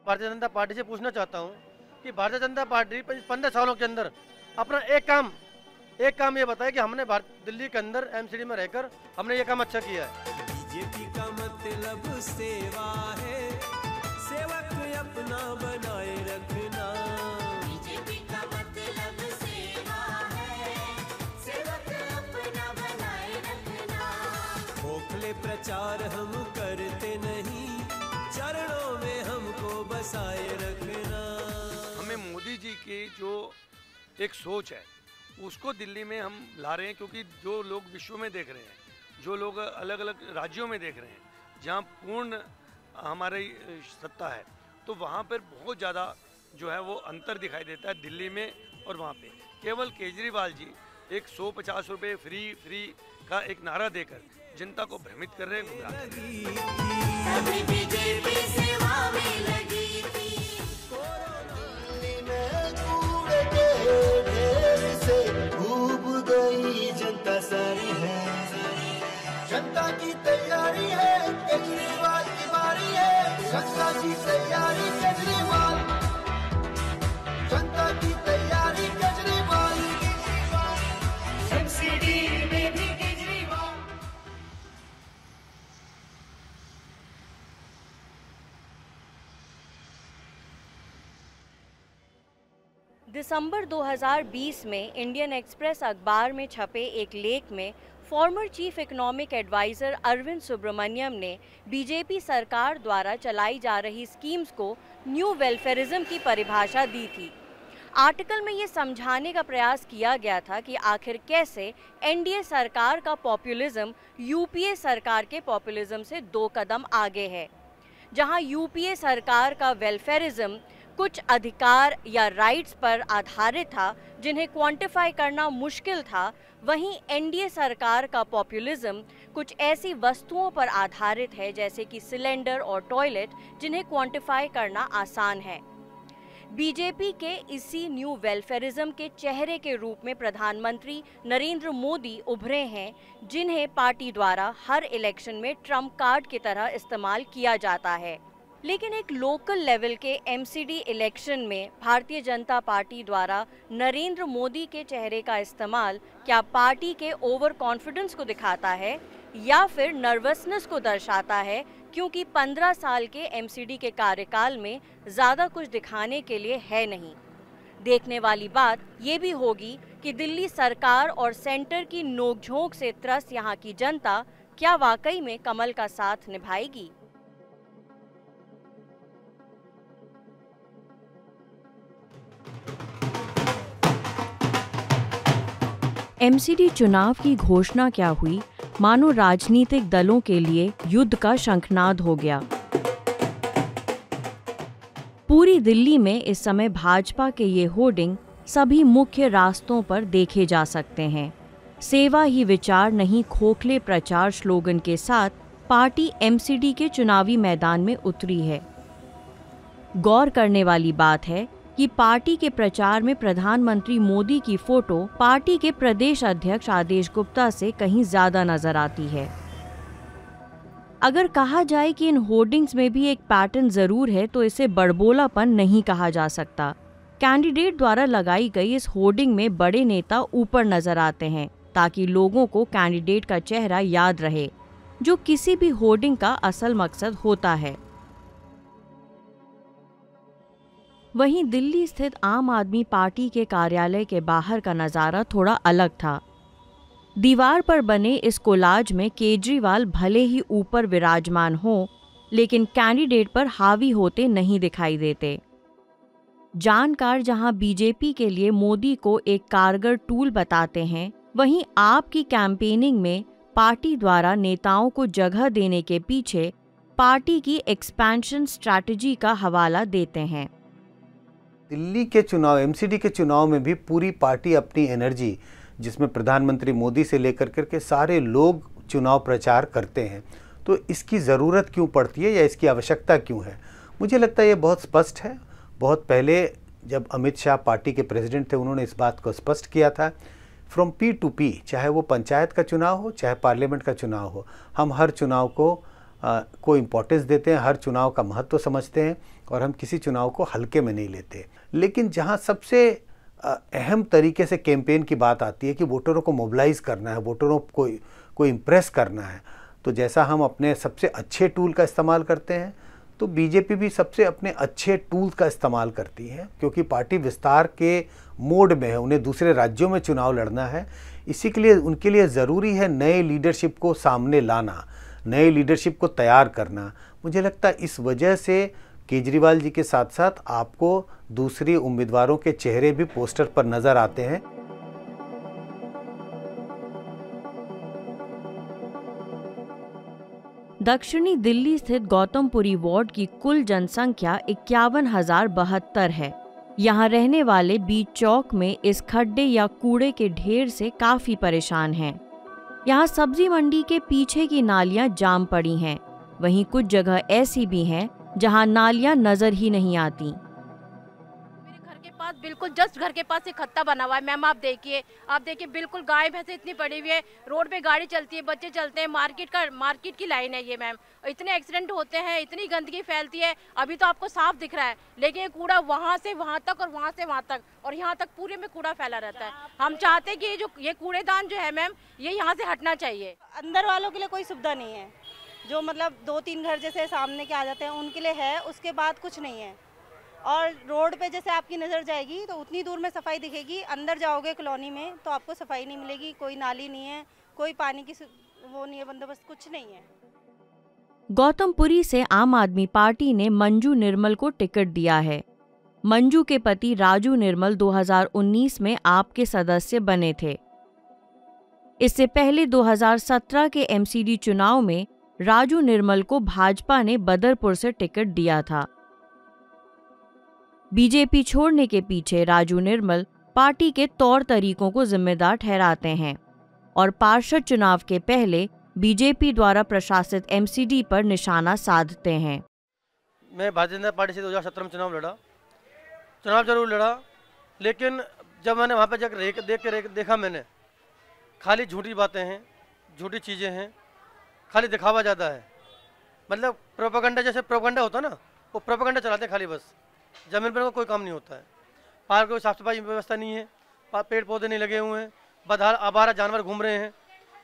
Bharatiya Janata party से पूछना चाहता हूँ कि भारतीय जनता पार्टी 15 सालों के अंदर अपना एक काम ये बताए कि हमने दिल्ली के अंदर एमसीडी में रहकर हमने ये काम अच्छा किया है। बीजेपी का मतलब सेवा है, सेवक अपना बनाए रखना। बीजेपी का मतलब सेवा है, सेवक अपना बनाए रखना। खोखले प्रचार हम करते नहीं, चरणों में हमको बसाए रखना। हमें मोदी जी की जो एक सोच है उसको दिल्ली में हम ला रहे हैं, क्योंकि जो लोग विश्व में देख रहे हैं, जो लोग अलग अलग राज्यों में देख रहे हैं जहाँ पूर्ण हमारी सत्ता है, तो वहाँ पर बहुत ज़्यादा जो है वो अंतर दिखाई देता है दिल्ली में और वहाँ पे। केवल केजरीवाल जी एक 150 रुपये फ्री का एक नारा देकर जनता को भ्रमित कर रहे हैं, गुमराह कर रहे हैं। सभी बीजेपी सेवा में लगी थी। डूब गई जनता सारी है, जनता की तैयारी है, केजरीवाल की बारी है। जनता की तैयारी केजरीवाल, जनता की तैयारी केजरीवाल, एमसीडी में भी केजरीवाल। दिसंबर 2020 में इंडियन एक्सप्रेस अखबार में छपे एक लेख में former chief economic adviser Arvind Subramanian ने बीजेपी सरकार द्वारा चलाई जा रही स्कीम्स को न्यू वेलफेयरिज्म की परिभाषा दी थी। आर्टिकल में ये समझाने का प्रयास किया गया था कि आखिर कैसे एनडीए सरकार का पॉपुलिज्म यूपीए सरकार के पॉपुलिज्म से 2 कदम आगे है। जहां यूपीए सरकार का वेलफेयरिज्म कुछ अधिकार या राइट्स पर आधारित था जिन्हें क्वांटिफाई करना मुश्किल था, वहीं एनडीए सरकार का पॉपुलिज्म कुछ ऐसी वस्तुओं पर आधारित है जैसे कि सिलेंडर और टॉयलेट, जिन्हें क्वांटिफाई करना आसान है। बीजेपी के इसी न्यू वेलफेयरिज्म के चेहरे के रूप में प्रधानमंत्री नरेंद्र मोदी उभरे हैं, जिन्हें पार्टी द्वारा हर इलेक्शन में ट्रम्प कार्ड की तरह इस्तेमाल किया जाता है। लेकिन एक लोकल लेवल के एमसीडी इलेक्शन में भारतीय जनता पार्टी द्वारा नरेंद्र मोदी के चेहरे का इस्तेमाल क्या पार्टी के ओवर कॉन्फिडेंस को दिखाता है या फिर नर्वसनेस को दर्शाता है, क्योंकि 15 साल के एमसीडी के कार्यकाल में ज़्यादा कुछ दिखाने के लिए है नहीं। देखने वाली बात ये भी होगी कि दिल्ली सरकार और सेंटर की नोकझोंक से त्रस्त यहाँ की जनता क्या वाकई में कमल का साथ निभाएगी। एमसीडी चुनाव की घोषणा क्या हुई, मानो राजनीतिक दलों के लिए युद्ध का शंखनाद हो गया। पूरी दिल्ली में इस समय भाजपा के ये होर्डिंग सभी मुख्य रास्तों पर देखे जा सकते हैं। सेवा ही विचार नहीं खोखले प्रचार स्लोगन के साथ पार्टी एमसीडी के चुनावी मैदान में उतरी है। गौर करने वाली बात है कि पार्टी के प्रचार में प्रधानमंत्री मोदी की फोटो पार्टी के प्रदेश अध्यक्ष आदेश गुप्ता से कहीं ज्यादा नजर आती है। अगर कहा जाए कि इन होर्डिंग्स में भी एक पैटर्न जरूर है तो इसे बड़बोलापन नहीं कहा जा सकता। कैंडिडेट द्वारा लगाई गई इस होर्डिंग में बड़े नेता ऊपर नजर आते हैं ताकि लोगों को कैंडिडेट का चेहरा याद रहे, जो किसी भी होर्डिंग का असल मकसद होता है। वहीं दिल्ली स्थित आम आदमी पार्टी के कार्यालय के बाहर का नज़ारा थोड़ा अलग था। दीवार पर बने इस कोलाज में केजरीवाल भले ही ऊपर विराजमान हो, लेकिन कैंडिडेट पर हावी होते नहीं दिखाई देते। जानकार जहां बीजेपी के लिए मोदी को एक कारगर टूल बताते हैं, वहीं आप की कैंपेनिंग में पार्टी द्वारा नेताओं को जगह देने के पीछे पार्टी की एक्सपेंशन स्ट्रैटेजी का हवाला देते हैं। दिल्ली के चुनाव, एमसीडी के चुनाव में भी पूरी पार्टी अपनी एनर्जी, जिसमें प्रधानमंत्री मोदी से लेकर करके सारे लोग चुनाव प्रचार करते हैं, तो इसकी ज़रूरत क्यों पड़ती है या इसकी आवश्यकता क्यों है? मुझे लगता है ये बहुत स्पष्ट है। बहुत पहले जब अमित शाह पार्टी के प्रेसिडेंट थे, उन्होंने इस बात को स्पष्ट किया था, फ्रॉम पी टू पी, चाहे वो पंचायत का चुनाव हो चाहे पार्लियामेंट का चुनाव हो, हम हर चुनाव को को इम्पोर्टेंस देते हैं, हर चुनाव का महत्व समझते हैं और हम किसी चुनाव को हल्के में नहीं लेते। लेकिन जहां सबसे अहम तरीके से कैंपेन की बात आती है कि वोटरों को मोबिलाइज करना है, वोटरों को इम्प्रेस करना है, तो जैसा हम अपने सबसे अच्छे टूल का इस्तेमाल करते हैं, तो बीजेपी भी सबसे अपने अच्छे टूल का इस्तेमाल करती है, क्योंकि पार्टी विस्तार के मोड में है, उन्हें दूसरे राज्यों में चुनाव लड़ना है। इसी के लिए उनके लिए ज़रूरी है नए लीडरशिप को सामने लाना, नए लीडरशिप को तैयार करना। मुझे लगता है इस वजह से केजरीवाल जी के साथ साथ आपको दूसरी उम्मीदवारों के चेहरे भी पोस्टर पर नज़र आते हैं। दक्षिणी दिल्ली स्थित गौतमपुरी वार्ड की कुल जनसंख्या 51,072 है। यहाँ रहने वाले बीच चौक में इस खड्डे या कूड़े के ढेर से काफी परेशान हैं। यहाँ सब्जी मंडी के पीछे की नालियाँ जाम पड़ी हैं। वहीं कुछ जगह ऐसी भी हैं जहाँ नालियाँ नजर ही नहीं आती। पास बिल्कुल जस्ट घर के पास एक खत्ता बना हुआ है मैम। आप देखिए बिल्कुल गाय भैंसे इतनी पड़ी हुई है, रोड पे गाड़ी चलती है, बच्चे चलते हैं, मार्केट की लाइन है ये मैम। इतने एक्सीडेंट होते हैं, इतनी गंदगी फैलती है। अभी तो आपको साफ दिख रहा है, लेकिन ये कूड़ा वहाँ से वहाँ तक और वहाँ से वहाँ तक और यहाँ तक पूरे में कूड़ा फैला रहता है। हम चाहते हैं कि ये कूड़ेदान जो है मैम, ये यहाँ से हटना चाहिए। अंदर वालों के लिए कोई सुविधा नहीं है, जो मतलब 2-3 घर जैसे सामने के आ जाते हैं उनके लिए है, उसके बाद कुछ नहीं है। और रोड पे जैसे आपकी नज़र जाएगी तो उतनी दूर में सफाई दिखेगी, अंदर जाओगे कॉलोनी में तो आपको सफाई नहीं मिलेगी, कोई नाली नहीं है, कोई पानी की वो नहीं है, बंदोबस्त कुछ नहीं है। गौतमपुरी से आम आदमी पार्टी ने मंजू निर्मल को टिकट दिया है। मंजू के पति राजू निर्मल 2019 में आप के सदस्य बने थे। इससे पहले 2017 के एमसीडी चुनाव में राजू निर्मल को भाजपा ने बदरपुर से टिकट दिया था। बीजेपी छोड़ने के पीछे राजू निर्मल पार्टी के तौर तरीकों को जिम्मेदार ठहराते हैं और पार्षद चुनाव के पहले बीजेपी द्वारा प्रशासित एमसीडी पर निशाना साधते हैं। मैं भारतीय जनता पार्टी से 2017 में चुनाव जरूर लड़ा, लेकिन जब मैंने वहाँ पर जाकर देखा मैंने खाली झूठी बातें हैं, झूठी चीज़ें हैं, खाली दिखावा ज़्यादा है। मतलब प्रोपेगेंडा, जैसे प्रोपेगेंडा होता ना, वो प्रोपेगेंडा चलाते हैं खाली, बस जमीन पर कोई काम नहीं होता है। पार्क में साफ सफाई व्यवस्था नहीं है, पेड़ पौधे नहीं लगे हुए हैं, बदहाल आवारा जानवर घूम रहे हैं,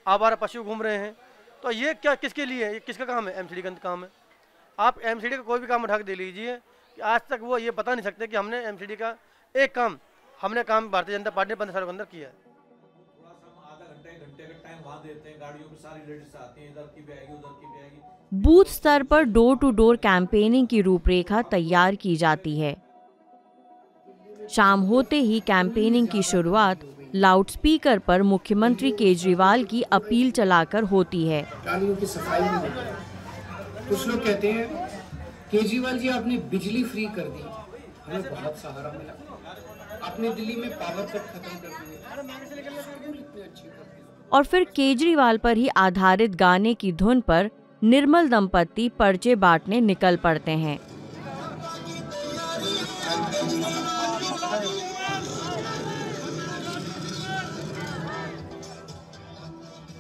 आवारा पशु घूम रहे हैं। तो ये क्या किसके लिए है, ये किसका काम है? एमसीडी का काम है। आप एमसीडी का कोई भी काम उठा के दे लीजिए कि आज तक वो ये बता नहीं सकते कि हमने एमसीडी का एक काम भारतीय जनता पार्टी ने 15 सालों के अंदर किया है। बूथ स्तर पर डोर टू डोर कैंपेनिंग की रूपरेखा तैयार की जाती है। शाम होते ही कैंपेनिंग की शुरुआत लाउडस्पीकर पर मुख्यमंत्री केजरीवाल की अपील चलाकर होती है। नालियों की सफाई नहीं होती है। कुछ लोग कहते हैं केजरीवाल जी आपने बिजली फ्री कर दी, हमें बहुत सहारा मिला, आपने दिल्ली में पावर कट खत्म कर दिए, स्कूल इतने अच्छे कर दिए। और फिर केजरीवाल पर ही आधारित गाने की धुन पर निर्मल दंपत्ति पर्चे बांटने निकल पड़ते हैं।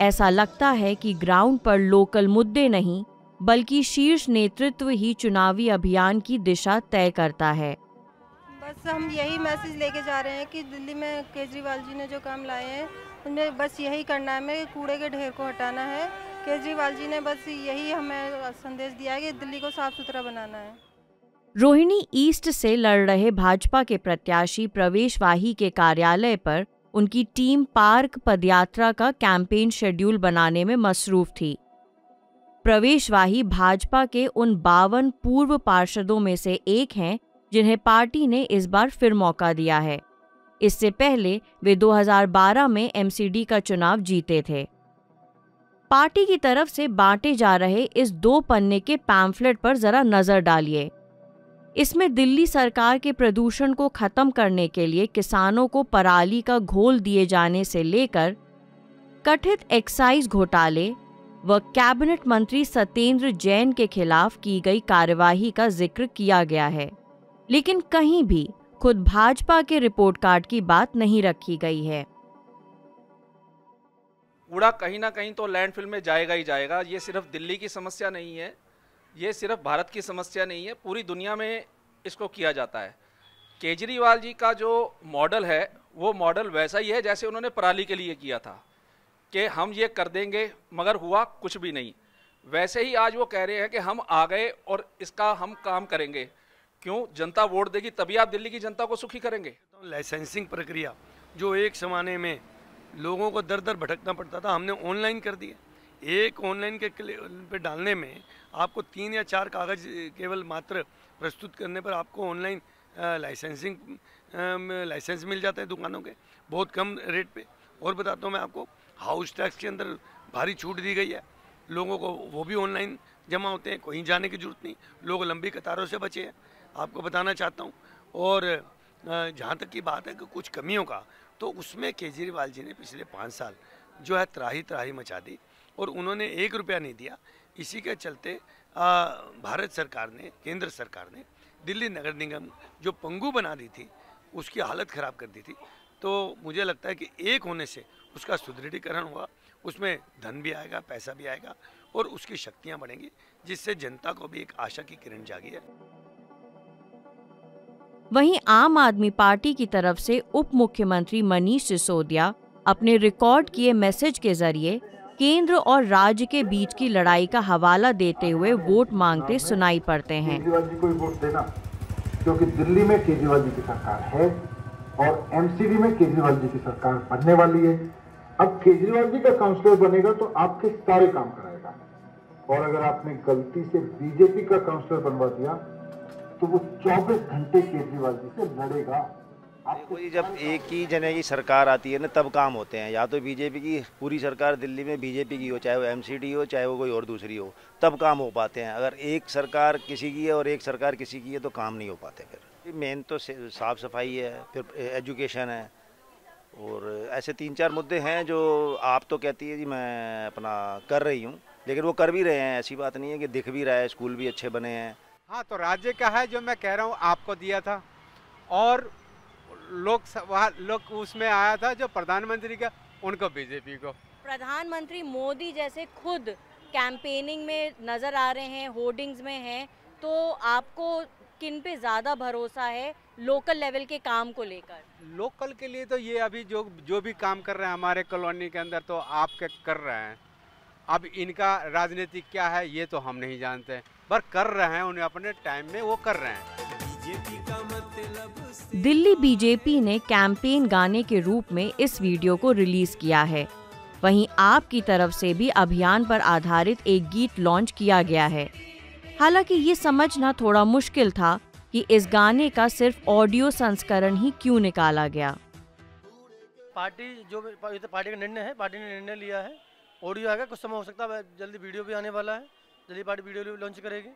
ऐसा लगता है कि ग्राउंड पर लोकल मुद्दे नहीं, बल्कि शीर्ष नेतृत्व ही चुनावी अभियान की दिशा तय करता है। बस हम यही मैसेज लेके जा रहे हैं कि दिल्ली में केजरीवाल जी ने जो काम लाए हैं उनमें बस यही करना है, हमें कूड़े के ढेर को हटाना है। केजरीवाल जी ने बस यही हमें संदेश दिया है कि दिल्ली को साफ सुथरा बनाना है। रोहिणी ईस्ट से लड़ रहे भाजपा के प्रत्याशी प्रवेश वाही के कार्यालय पर उनकी टीम पार्क पदयात्रा का कैंपेन शेड्यूल बनाने में मसरूफ थी। प्रवेश वाही भाजपा के उन 52 पूर्व पार्षदों में से एक हैं जिन्हें पार्टी ने इस बार फिर मौका दिया है। इससे पहले वे 2012 में एमसीडी का चुनाव जीते थे। पार्टी की तरफ से बांटे जा रहे इस 2 पन्ने के पैम्फलेट पर जरा नजर डालिए। इसमें दिल्ली सरकार के प्रदूषण को खत्म करने के लिए किसानों को पराली का घोल दिए जाने से लेकर कथित एक्साइज घोटाले व कैबिनेट मंत्री सत्येंद्र जैन के खिलाफ की गई कार्यवाही का जिक्र किया गया है, लेकिन कहीं भी खुद भाजपा के रिपोर्ट कार्ड की बात नहीं रखी गई है। कूड़ा कहीं ना कहीं तो लैंडफिल में जाएगा ही जाएगा। ये सिर्फ दिल्ली की समस्या नहीं है, ये सिर्फ भारत की समस्या नहीं है, पूरी दुनिया में इसको किया जाता है। केजरीवाल जी का जो मॉडल है वो मॉडल वैसा ही है जैसे उन्होंने पराली के लिए किया था कि हम ये कर देंगे, मगर हुआ कुछ भी नहीं। वैसे ही आज वो कह रहे हैं कि हम आ गए और इसका हम काम करेंगे। क्यों? जनता वोट देगी तभी आप दिल्ली की जनता को सुखी करेंगे। तो लाइसेंसिंग प्रक्रिया जो एक ज़माने में लोगों को दर दर भटकना पड़ता था, हमने ऑनलाइन कर दिया। एक ऑनलाइन के पे डालने में आपको 3 या 4 कागज़ केवल मात्र प्रस्तुत करने पर आपको ऑनलाइन लाइसेंस मिल जाता है दुकानों के बहुत कम रेट पे। और बताता हूँ मैं आपको, हाउस टैक्स के अंदर भारी छूट दी गई है लोगों को, वो भी ऑनलाइन जमा होते हैं, कहीं जाने की ज़रूरत नहीं, लोग लंबी कतारों से बचे हैं, आपको बताना चाहता हूँ। और जहाँ तक की बात है कि कुछ कमियों का, तो उसमें केजरीवाल जी ने पिछले 5 साल जो है त्राही मचा दी और उन्होंने 1 रुपया नहीं दिया। इसी के चलते भारत सरकार ने, केंद्र सरकार ने दिल्ली नगर निगम जो पंगु बना दी थी उसकी हालत ख़राब कर दी थी। तो मुझे लगता है कि एक होने से उसका सुदृढ़ीकरण होगा, उसमें धन भी आएगा, पैसा भी आएगा और उसकी शक्तियाँ बढ़ेंगी, जिससे जनता को भी एक आशा की किरण जागी है। वहीं आम आदमी पार्टी की तरफ से उप मुख्यमंत्री मनीष सिसोदिया अपने रिकॉर्ड किए मैसेज के जरिए केंद्र और राज्य के बीच की लड़ाई का हवाला देते हुए वोट मांगते सुनाई पड़ते हैं। केजरीवाल जी को ही वोट देना, क्योंकि दिल्ली में केजरीवाल जी की सरकार है और एमसीडी में केजरीवाल जी की सरकार बनने वाली है। अब केजरीवाल जी का काउंसलर बनेगा तो आपके सारे काम कराएगा, और अगर आपने गलती से बीजेपी का काउंसलर बनवा दिया तो वो 24 घंटे केजरीवाल जी से लड़ेगा। देखो जी, जब एक ही जने की सरकार आती है ना तब काम होते हैं। या तो बीजेपी की पूरी सरकार दिल्ली में बीजेपी की हो, चाहे वो एमसीडी हो, चाहे वो कोई और दूसरी हो, तब काम हो पाते हैं। अगर एक सरकार किसी की है और एक सरकार किसी की है तो काम नहीं हो पाते। फिर मेन तो साफ सफाई है, फिर एजुकेशन है, और ऐसे 3-4 मुद्दे हैं जो आप तो कहती है जी मैं अपना कर रही हूँ, लेकिन वो कर भी रहे हैं। ऐसी बात नहीं है कि दिख भी रहा है, स्कूल भी अच्छे बने हैं। हाँ, तो राज्य का है जो मैं कह रहा हूँ आपको दिया था, और लोग उसमें आया था जो प्रधानमंत्री का, उनको बीजेपी को। प्रधानमंत्री मोदी जैसे खुद कैंपेनिंग में नजर आ रहे हैं, होर्डिंग्स में हैं, तो आपको किन पे ज़्यादा भरोसा है लोकल लेवल के काम को लेकर? लोकल के लिए तो ये अभी जो भी काम कर रहे हैं हमारे कॉलोनी के अंदर तो आपके कर रहे हैं। अब इनका राजनीतिक क्या है ये तो हम नहीं जानते, पर कर रहे हैं, उन्हें अपने टाइम में वो कर रहे हैं। दिल्ली बीजेपी ने कैंपेन गाने के रूप में इस वीडियो को रिलीज किया है। वहीं आप की तरफ से भी अभियान पर आधारित एक गीत लॉन्च किया गया है। हालांकि ये समझना थोड़ा मुश्किल था कि इस गाने का सिर्फ ऑडियो संस्करण ही क्यों निकाला गया। पार्टी का निर्णय है, पार्टी ने निर्णय लिया है, ऑडियो आएगा, कुछ समय हो सकता है, जल्दी वीडियो भी आने वाला है, जल्दी पार्टी वीडियो लॉन्च करेगी।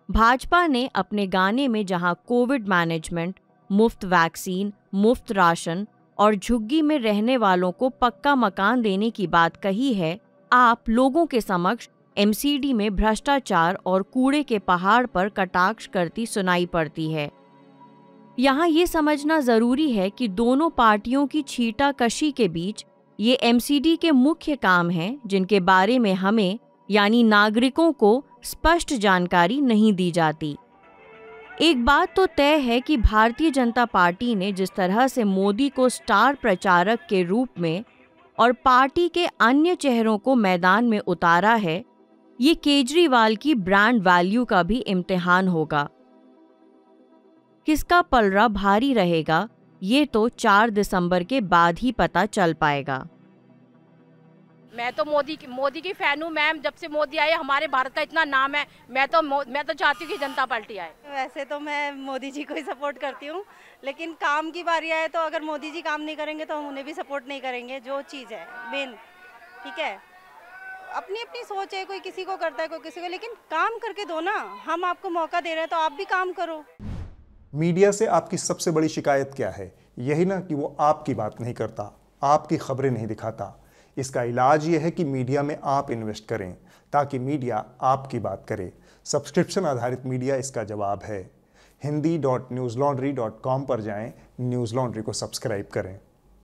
भाजपा ने अपने गाने में जहां कोविड मैनेजमेंट, मुफ्त वैक्सीन, मुफ्त राशन और झुग्गी में रहने वालों को पक्का मकान देने की बात कही है, आप लोगों के समक्ष एमसीडी में भ्रष्टाचार और कूड़े के पहाड़ पर कटाक्ष करती सुनाई पड़ती है। यहाँ ये समझना जरूरी है कि दोनों पार्टियों की छींटाकशी के बीच ये एमसीडी के मुख्य काम हैं जिनके बारे में हमें यानी नागरिकों को स्पष्ट जानकारी नहीं दी जाती। एक बात तो तय है कि भारतीय जनता पार्टी ने जिस तरह से मोदी को स्टार प्रचारक के रूप में और पार्टी के अन्य चेहरों को मैदान में उतारा है, ये केजरीवाल की ब्रांड वैल्यू का भी इम्तिहान होगा। किसका पलड़ा भारी रहेगा ये तो 4 दिसंबर के बाद ही पता चल पाएगा। मैं तो मोदी की फैन हूँ मैम। जब से मोदी आए हमारे भारत का इतना नाम है, मैं तो चाहती हूँ कि जनता पार्टी आए। वैसे तो मैं मोदी जी को ही सपोर्ट करती हूँ, लेकिन काम की बारी आए तो अगर मोदी जी काम नहीं करेंगे तो हम उन्हें भी सपोर्ट नहीं करेंगे। जो चीज़ है मेन, ठीक है, अपनी अपनी सोच है, कोई किसी को करता है कोई किसी को, लेकिन काम करके दो ना। हम आपको मौका दे रहे हैं तो आप भी काम करो। मीडिया से आपकी सबसे बड़ी शिकायत क्या है? यही ना कि वो आपकी बात नहीं करता, आपकी खबरें नहीं दिखाता। इसका इलाज ये है कि मीडिया में आप इन्वेस्ट करें ताकि मीडिया आपकी बात करे। सब्सक्रिप्शन आधारित मीडिया इसका जवाब है। hindi.newslaundry.com पर जाएं, न्यूज़ लॉन्ड्री को सब्सक्राइब करें।